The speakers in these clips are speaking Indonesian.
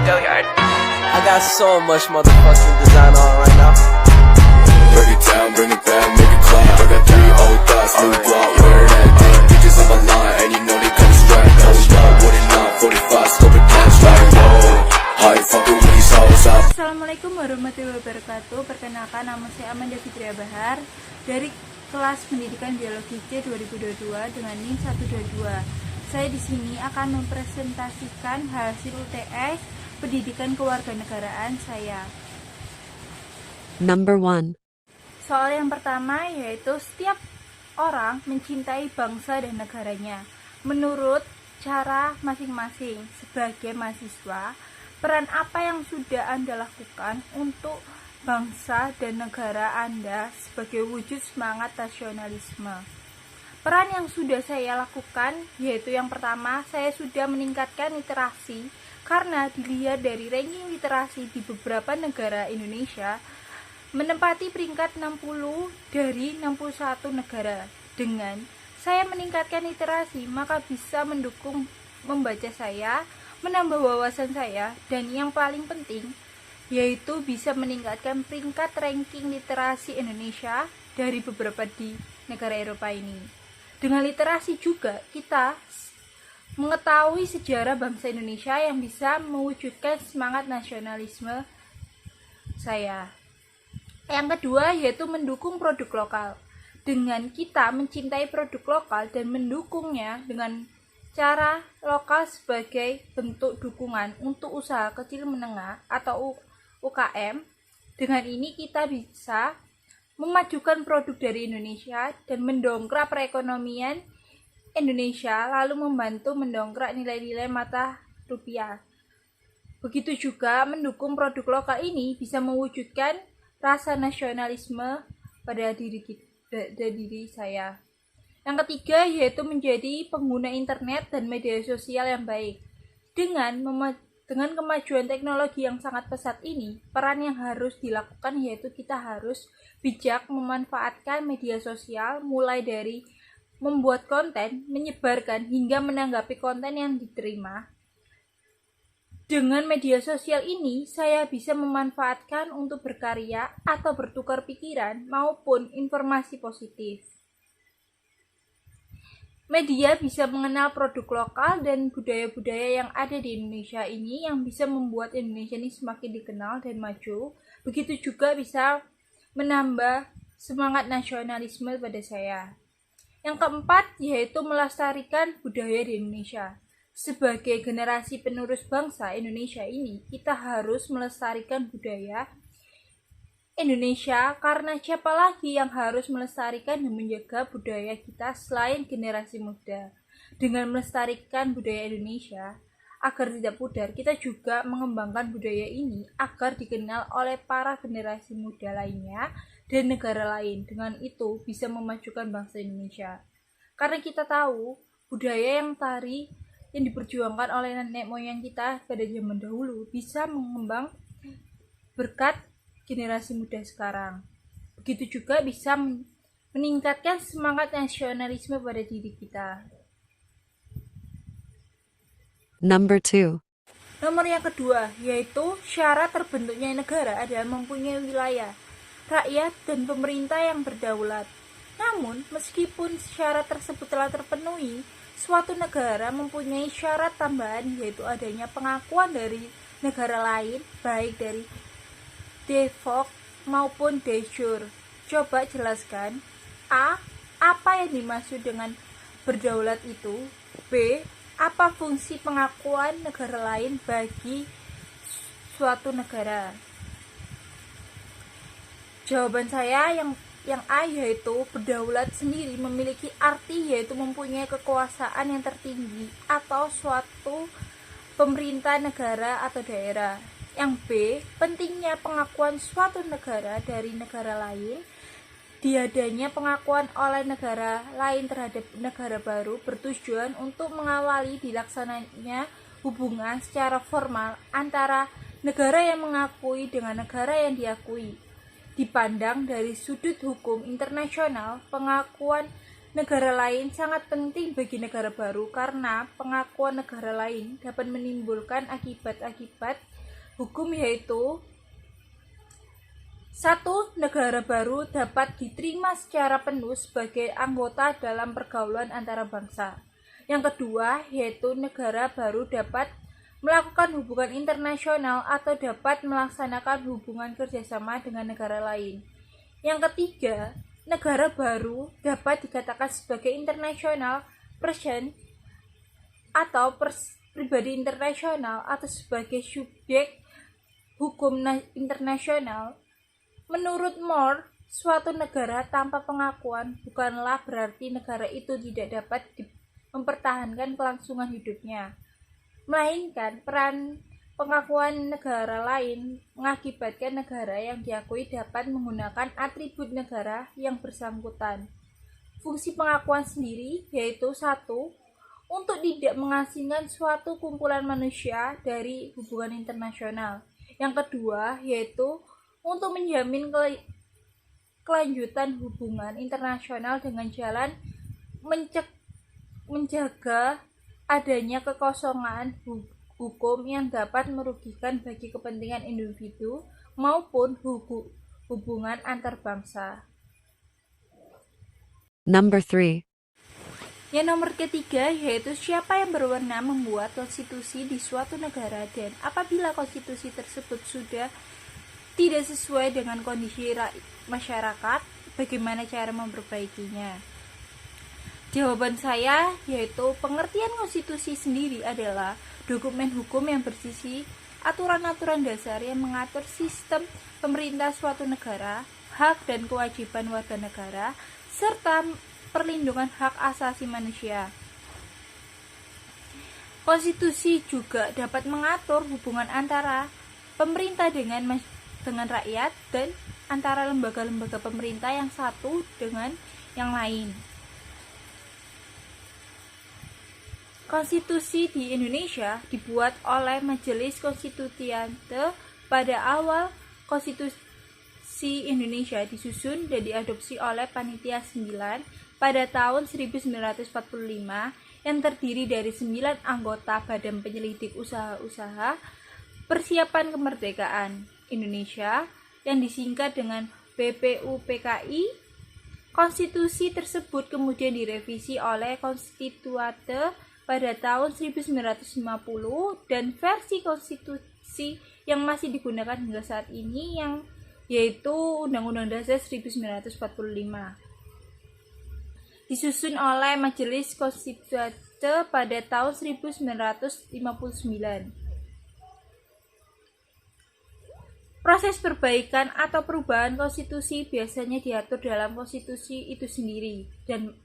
I got so much motherfucking design on right now. Break it down, bring it back, make it clap. I got 3 old thoughts, new block, where that day. Bitches on my line, and you know they come straight. Hold up, what it not, 45, scope it cash like whoa. How you fucking with these hoes up? Assalamualaikum warahmatullahi wabarakatuh. Perkenalkan, nama saya Amanda Fitria Bahar dari kelas pendidikan biologi C 2022 dengan NIM 122. Saya di sini akan mempresentasikan hasil UTS pendidikan kewarganegaraan saya. Number 1. Soal yang pertama yaitu setiap orang mencintai bangsa dan negaranya. Menurut cara masing-masing sebagai mahasiswa, peran apa yang sudah Anda lakukan untuk bangsa dan negara Anda sebagai wujud semangat nasionalisme? Peran yang sudah saya lakukan yaitu yang pertama, saya sudah meningkatkan literasi karena dilihat dari ranking literasi di beberapa negara, Indonesia menempati peringkat 60 dari 61 negara. Dengan saya meningkatkan literasi, maka bisa mendukung membaca saya, menambah wawasan saya, dan yang paling penting yaitu bisa meningkatkan peringkat ranking literasi Indonesia dari beberapa di negara Eropa ini. Dengan literasi juga kita mengetahui sejarah bangsa Indonesia yang bisa mewujudkan semangat nasionalisme saya. Yang kedua yaitu mendukung produk lokal. Dengan kita mencintai produk lokal dan mendukungnya dengan cara lokal sebagai bentuk dukungan untuk usaha kecil menengah atau UKM, dengan ini kita bisa memajukan produk dari Indonesia dan mendongkrak perekonomian Indonesia, lalu membantu mendongkrak nilai-nilai mata rupiah. Begitu juga mendukung produk lokal ini bisa mewujudkan rasa nasionalisme pada diri saya. Yang ketiga yaitu menjadi pengguna internet dan media sosial yang baik. Dengan kemajuan teknologi yang sangat pesat ini, peran yang harus dilakukan yaitu kita harus bijak memanfaatkan media sosial, mulai dari membuat konten, menyebarkan, hingga menanggapi konten yang diterima. Dengan media sosial ini, saya bisa memanfaatkan untuk berkarya atau bertukar pikiran maupun informasi positif. Media bisa mengenal produk lokal dan budaya-budaya yang ada di Indonesia ini yang bisa membuat Indonesia ini semakin dikenal dan maju. Begitu juga bisa menambah semangat nasionalisme pada saya. Yang keempat yaitu melestarikan budaya di Indonesia. Sebagai generasi penerus bangsa Indonesia ini, kita harus melestarikan budaya Indonesia, karena siapa lagi yang harus melestarikan dan menjaga budaya kita selain generasi muda. Dengan melestarikan budaya Indonesia agar tidak pudar, kita juga mengembangkan budaya ini agar dikenal oleh para generasi muda lainnya dan negara lain. Dengan itu bisa memajukan bangsa Indonesia. Karena kita tahu budaya yang diperjuangkan oleh nenek moyang kita pada zaman dahulu bisa mengembang berkat generasi muda sekarang. Begitu juga bisa meningkatkan semangat nasionalisme pada diri kita. Number 2. Nomor yang kedua yaitu syarat terbentuknya negara adalah mempunyai wilayah, rakyat, dan pemerintah yang berdaulat. Namun, meskipun syarat tersebut telah terpenuhi, suatu negara mempunyai syarat tambahan yaitu adanya pengakuan dari negara lain, baik dari de facto maupun de jure. Coba jelaskan. A. Apa yang dimaksud dengan berdaulat itu? B. Apa fungsi pengakuan negara lain bagi suatu negara? Jawaban saya yang A yaitu berdaulat sendiri memiliki arti yaitu mempunyai kekuasaan yang tertinggi atau suatu pemerintah negara atau daerah. Yang B, pentingnya pengakuan suatu negara dari negara lain. Diadanya pengakuan oleh negara lain terhadap negara baru bertujuan untuk mengawali dilaksananya hubungan secara formal antara negara yang mengakui dengan negara yang diakui. Dipandang dari sudut hukum internasional, pengakuan negara lain sangat penting bagi negara baru karena pengakuan negara lain dapat menimbulkan akibat-akibat hukum, yaitu 1. Negara baru dapat diterima secara penuh sebagai anggota dalam pergaulan antara bangsa. Yang kedua, yaitu negara baru dapat melakukan hubungan internasional atau dapat melaksanakan hubungan kerjasama dengan negara lain. Yang ketiga, negara baru dapat dikatakan sebagai international person atau pribadi internasional atau sebagai subjek hukum internasional. Menurut Moore, suatu negara tanpa pengakuan bukanlah berarti negara itu tidak dapat mempertahankan kelangsungan hidupnya, melainkan peran pengakuan negara lain mengakibatkan negara yang diakui dapat menggunakan atribut negara yang bersangkutan. Fungsi pengakuan sendiri yaitu 1. Untuk tidak mengasingkan suatu kumpulan manusia dari hubungan internasional. Yang kedua, yaitu untuk menjamin kelanjutan hubungan internasional dengan jalan menjaga adanya kekosongan hukum yang dapat merugikan bagi kepentingan individu maupun hubungan antar bangsa. Number 3. Yang nomor ketiga yaitu siapa yang berwenang membuat konstitusi di suatu negara, dan apabila konstitusi tersebut sudah tidak sesuai dengan kondisi masyarakat, bagaimana cara memperbaikinya? Jawaban saya yaitu pengertian konstitusi sendiri adalah dokumen hukum yang bersisi aturan-aturan dasar yang mengatur sistem pemerintah suatu negara, hak dan kewajiban warga negara, serta perlindungan hak asasi manusia. Konstitusi juga dapat mengatur hubungan antara pemerintah dengan rakyat dan antara lembaga-lembaga pemerintah yang satu dengan yang lain. Konstitusi di Indonesia dibuat oleh Majelis Konstituyente pada awal Konstitusi Indonesia disusun dan diadopsi oleh Panitia 9 pada tahun 1945 yang terdiri dari 9 anggota Badan Penyelidik Usaha-usaha Persiapan Kemerdekaan Indonesia yang disingkat dengan BPUPKI. Konstitusi tersebut kemudian direvisi oleh Konstituante pada tahun 1950 dan versi konstitusi yang masih digunakan hingga saat ini yaitu Undang-Undang Dasar 1945. Disusun oleh Majelis Konstituante pada tahun 1959. Proses perbaikan atau perubahan konstitusi biasanya diatur dalam konstitusi itu sendiri dan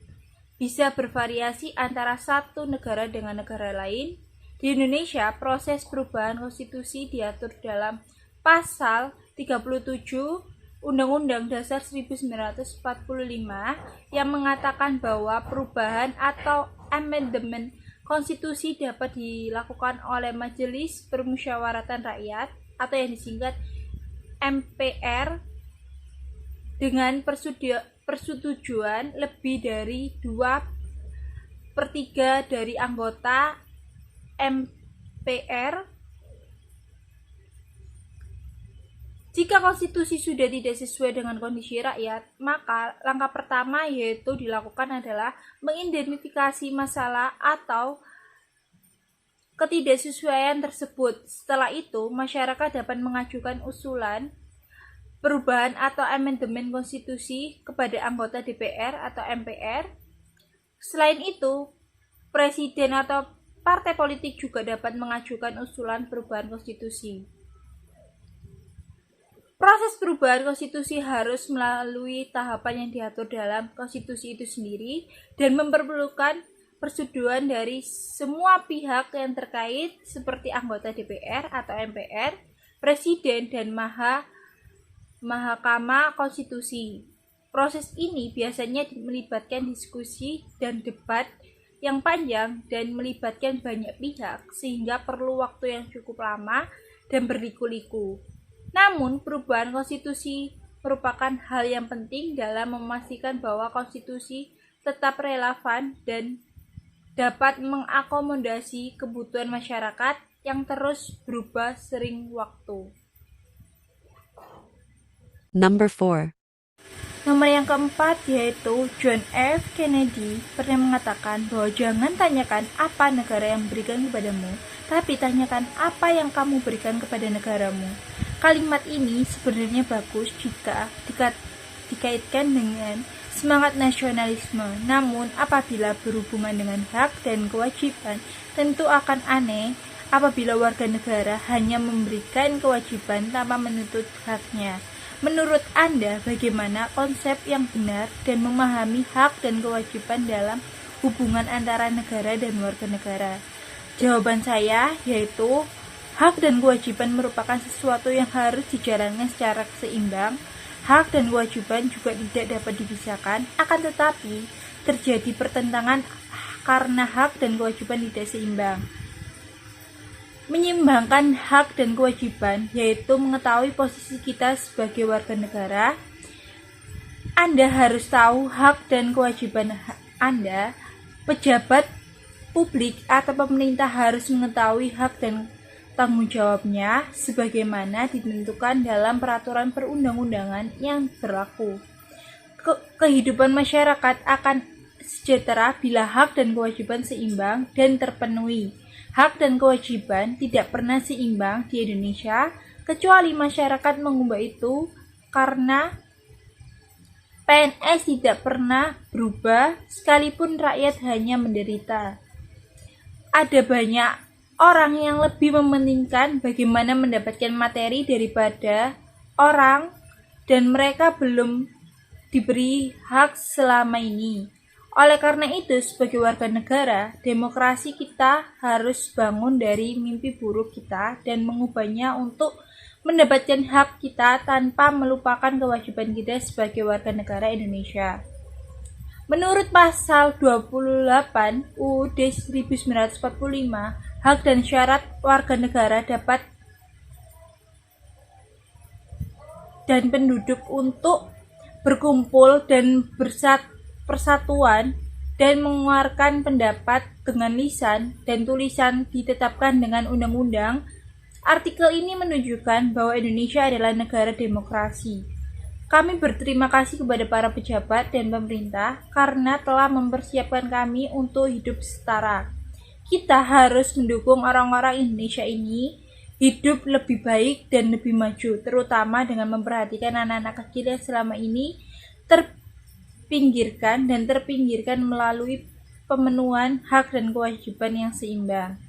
bisa bervariasi antara satu negara dengan negara lain. Di Indonesia, proses perubahan konstitusi diatur dalam Pasal 37 Undang-Undang Dasar 1945 yang mengatakan bahwa perubahan atau amandemen konstitusi dapat dilakukan oleh Majelis Permusyawaratan Rakyat atau yang disingkat MPR dengan persetujuan lebih dari 2/3 dari anggota MPR. Jika konstitusi sudah tidak sesuai dengan kondisi rakyat, maka langkah pertama yaitu dilakukan adalah mengidentifikasi masalah atau ketidaksesuaian tersebut. Setelah itu, masyarakat dapat mengajukan usulan perubahan atau amandemen konstitusi kepada anggota DPR atau MPR. Selain itu, presiden atau partai politik juga dapat mengajukan usulan perubahan konstitusi. Proses perubahan konstitusi harus melalui tahapan yang diatur dalam konstitusi itu sendiri dan memerlukan persetujuan dari semua pihak yang terkait seperti anggota DPR atau MPR, presiden, dan Mahkamah Konstitusi. Proses ini biasanya melibatkan diskusi dan debat yang panjang dan melibatkan banyak pihak sehingga perlu waktu yang cukup lama dan berliku-liku. Namun, perubahan konstitusi merupakan hal yang penting dalam memastikan bahwa konstitusi tetap relevan dan dapat mengakomodasi kebutuhan masyarakat yang terus berubah sering waktu. Number 4. Nomor yang keempat yaitu John F. Kennedy pernah mengatakan bahwa jangan tanyakan apa negara yang berikan kepadamu, tapi tanyakan apa yang kamu berikan kepada negaramu. Kalimat ini sebenarnya bagus jika dikaitkan dengan semangat nasionalisme, namun apabila berhubungan dengan hak dan kewajiban, tentu akan aneh apabila warga negara hanya memberikan kewajiban tanpa menuntut haknya. Menurut Anda, bagaimana konsep yang benar dan memahami hak dan kewajiban dalam hubungan antara negara dan warga negara? Jawaban saya yaitu hak dan kewajiban merupakan sesuatu yang harus dijalankan secara seimbang. Hak dan kewajiban juga tidak dapat dipisahkan, akan tetapi terjadi pertentangan karena hak dan kewajiban tidak seimbang. Menyeimbangkan hak dan kewajiban yaitu mengetahui posisi kita sebagai warga negara. Anda harus tahu hak dan kewajiban Anda. Pejabat publik atau pemerintah harus mengetahui hak dan tanggung jawabnya sebagaimana ditentukan dalam peraturan perundang-undangan yang berlaku. Kehidupan masyarakat akan sejahtera bila hak dan kewajiban seimbang dan terpenuhi. Hak dan kewajiban tidak pernah seimbang di Indonesia, kecuali masyarakat mengubah itu karena PNS tidak pernah berubah sekalipun rakyat hanya menderita. Ada banyak orang yang lebih mementingkan bagaimana mendapatkan materi daripada orang, dan mereka belum diberi hak selama ini. Oleh karena itu, sebagai warga negara, demokrasi kita harus bangun dari mimpi buruk kita dan mengubahnya untuk mendapatkan hak kita tanpa melupakan kewajiban kita sebagai warga negara Indonesia. Menurut pasal 28 UUD 1945, hak dan syarat warga negara dapat dan penduduk untuk berkumpul dan persatuan dan mengeluarkan pendapat dengan lisan dan tulisan ditetapkan dengan undang-undang. Artikel ini menunjukkan bahwa Indonesia adalah negara demokrasi. Kami berterima kasih kepada para pejabat dan pemerintah karena telah mempersiapkan kami untuk hidup setara. Kita harus mendukung orang-orang Indonesia ini hidup lebih baik dan lebih maju, terutama dengan memperhatikan anak-anak kecil yang selama ini terpinggirkan melalui pemenuhan hak dan kewajiban yang seimbang.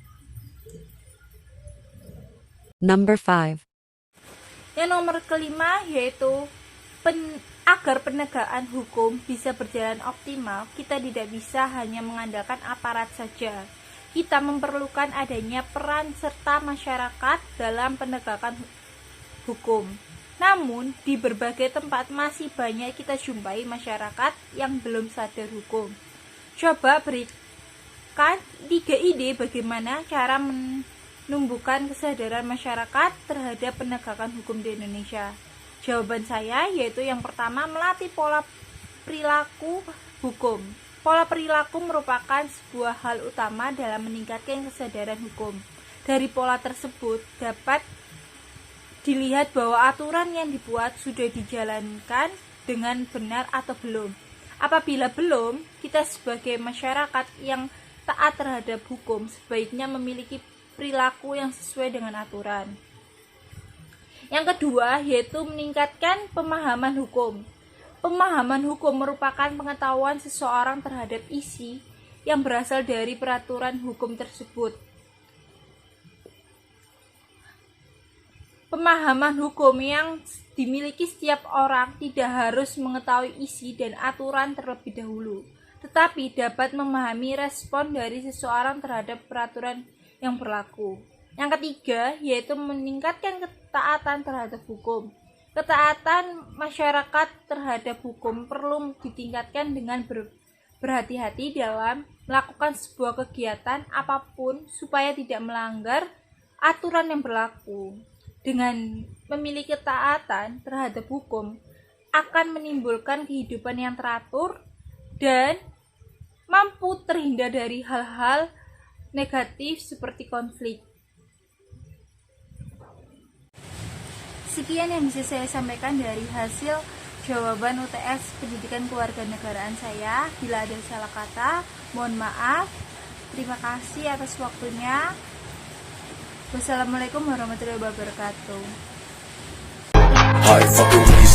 Number 5. Yang nomor kelima yaitu agar penegakan hukum bisa berjalan optimal, kita tidak bisa hanya mengandalkan aparat saja. Kita memerlukan adanya peran serta masyarakat dalam penegakan hukum. Namun, di berbagai tempat masih banyak kita jumpai masyarakat yang belum sadar hukum. Coba berikan 3 ide bagaimana cara menumbuhkan kesadaran masyarakat terhadap penegakan hukum di Indonesia. Jawaban saya yaitu yang pertama, melatih pola perilaku hukum. Pola perilaku merupakan sebuah hal utama dalam meningkatkan kesadaran hukum. Dari pola tersebut dapat dilihat bahwa aturan yang dibuat sudah dijalankan dengan benar atau belum. Apabila belum, kita sebagai masyarakat yang taat terhadap hukum sebaiknya memiliki perilaku yang sesuai dengan aturan. Yang kedua yaitu meningkatkan pemahaman hukum. Pemahaman hukum merupakan pengetahuan seseorang terhadap isi yang berasal dari peraturan hukum tersebut. Pemahaman hukum yang dimiliki setiap orang tidak harus mengetahui isi dan aturan terlebih dahulu, tetapi dapat memahami respon dari seseorang terhadap peraturan yang berlaku. Yang ketiga yaitu meningkatkan ketaatan terhadap hukum. Ketaatan masyarakat terhadap hukum perlu ditingkatkan dengan berhati-hati dalam melakukan sebuah kegiatan apapun supaya tidak melanggar aturan yang berlaku. Dengan memiliki ketaatan terhadap hukum akan menimbulkan kehidupan yang teratur dan mampu terhindar dari hal-hal negatif seperti konflik. Sekian yang bisa saya sampaikan dari hasil jawaban UTS Pendidikan Kewarganegaraan saya. Bila ada salah kata, mohon maaf. Terima kasih atas waktunya. Wassalamualaikum warahmatullahi wabarakatuh. I ain't fucking with these